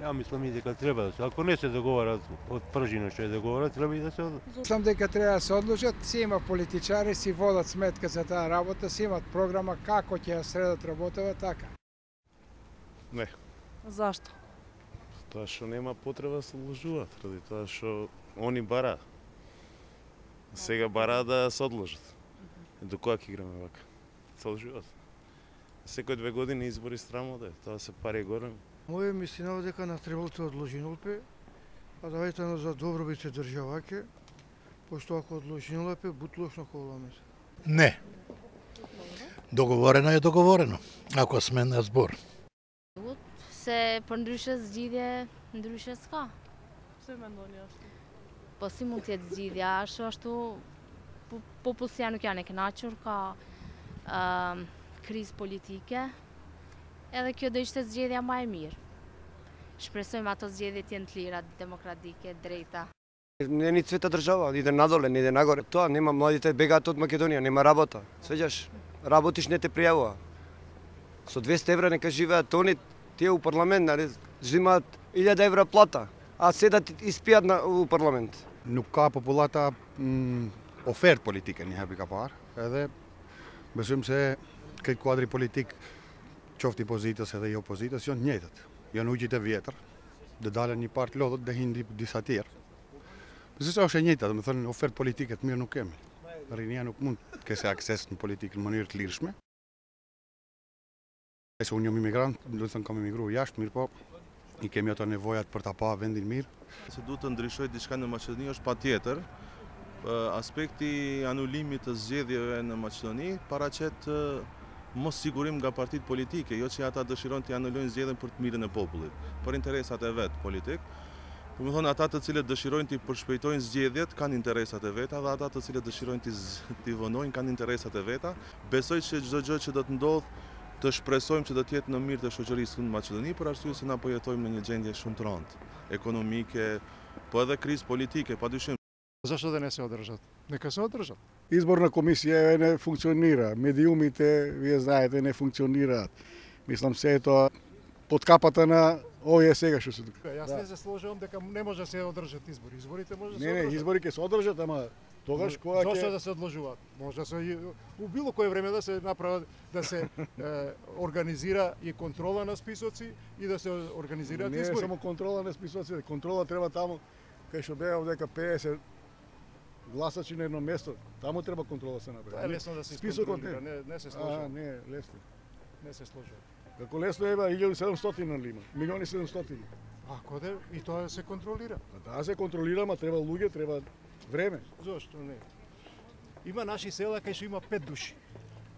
Ja mislim i дека треба да се, ако не се договарат од пржино што е договорат, треба и да се одлучат. Мислам дека треба да се одлучат, си има политичари, си водат сметка за таа работа, си имат програма како ќе ја средат работава така. Не. Зашто? Тоа што нема потреба да се одложуваат, ради тоа што они бара. Сега бара да се одложат. До кога ќе играме вака? Се одложуваат. Секој 2 години избори страмо да е, тоа се пари горе. Моје мислина дека на требало да одложинулпе, а давајте за добробит се државаќе, пошто ако одложинулпе, бутлошно коламе. Не. Договорено е договорено, ако сме на збор. Se për ndryshe zgjidhje, ndryshe s'ka. Pse mendoni ashtu? Po si mund të jetë zgjidhja, ashtu popullsia nuk janë e kënaqur, ka krizë politike. Edhe kjo do ishte zgjedhja më e mirë. Shpresojmë ato zgjedhje të jenë të lira, demokratike, drejta. Не ни цвета држава, иде надоле, не иде нагоре. Тоа нема, младите бегаат од Македонија, нема работа. Свеѓаш, работиш не те пријавува. Со 200 евра нека живеат они, тие у парламент, нали, взимаат 1000 евра плата, а седат и спијат у парламент. Nuk ka popullata ofertë politike një herë ka parë, edhe besojmë se këtë kuadri politik, qoftë i pozitës edhe i opozitës, janë të njëjtët. Janë ugjit e vjetër, dhe dalën një partë lodhët dhe hinë disa tjerë. Besoj se është e njëjta, do të thënë ofertë politike të mirë nuk kemi. Rinia nuk mund të kese akses në politikë në mënyrë të lirshme. Se unë jam imigrant, do të thënë kam emigruar jashtë, mirë po i kemi ato nevojat për ta pa vendin mirë. Se duhet të ndryshojë diçka në Maqedoni është patjetër. Aspekti anulimit të zgjedhjeve në Maqedoni paraqet mos sigurim nga partitë politike, jo që ata dëshirojnë të anulojnë zgjedhjen për të mirën e popullit, për interesat e vet politik. Do të thonë ata të cilët dëshirojnë të përshpejtojnë zgjedhjet kanë interesat e veta dhe ata të cilët dëshirojnë të vonojnë kanë interesat e veta. Besoj se çdo gjë që do të ndodhë të shpresojmë që do të jetë në mirë të shoqërisë në Maqedoni, për arsye se na po jetojmë në një gjendje shumë të rëndë, ekonomike, po edhe krizë politike, padyshim. Зашто да не се одржат? Нека се одржат. Изборна комисија не функционира, медиумите, вие знаете, не функционираат. Мислам се е тоа под капата на овие сега што се тука. Јас не се сложувам дека не може да се одржат избори. Изборите може да се Не, одржат. избори ќе се одржат, ама тогаш кога ќе... Зошто да се одложуваат? Може да се у било кое време да се направат, да се организира и контрола на списоци и да се организираат избори. Не само контрола на списоци, контрола треба таму кај што беа дека 50 гласачи на едно место, таму треба контрола се направи. Тоа е лесно да се контролира, не се сложува. Не, лесно. Не се сложува. Како лесно е, 1700 нали има, 1.700.000. Ако да, и тоа се контролира. Да се контролира, ма треба луѓе, треба време. Зошто не? Има наши села кај што има 5 души.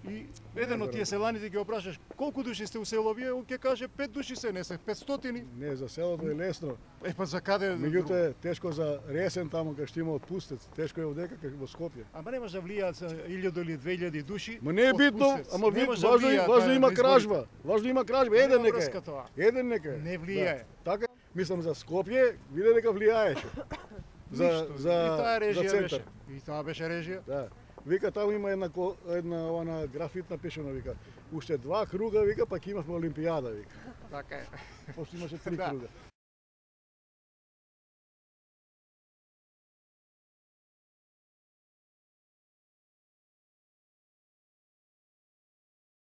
И еден од тие селаните ги опрашаш колку души сте у село вие, он ќе каже 5 души се, не се 500. Не, за селото е лесно. Па за каде? Меѓутоа е тешко за Ресен таму кај што има отпустец, тешко е одека кај во Скопје. Ама не може да влијаат 1000 или 2000 души. Ма не е битно, ама важно има кражба. Важно има кражба, еден нека е. Еден нека е. Не влијае. Така, мислам за Скопје, виде дека влијаеше. За центар. И тоа беше режија? Да. Вика таму има една графитна пишано, вика. Уште 2 круга, вика, пак имавме Олимпијада, вика. Така е. Пошто имаше 3 круга.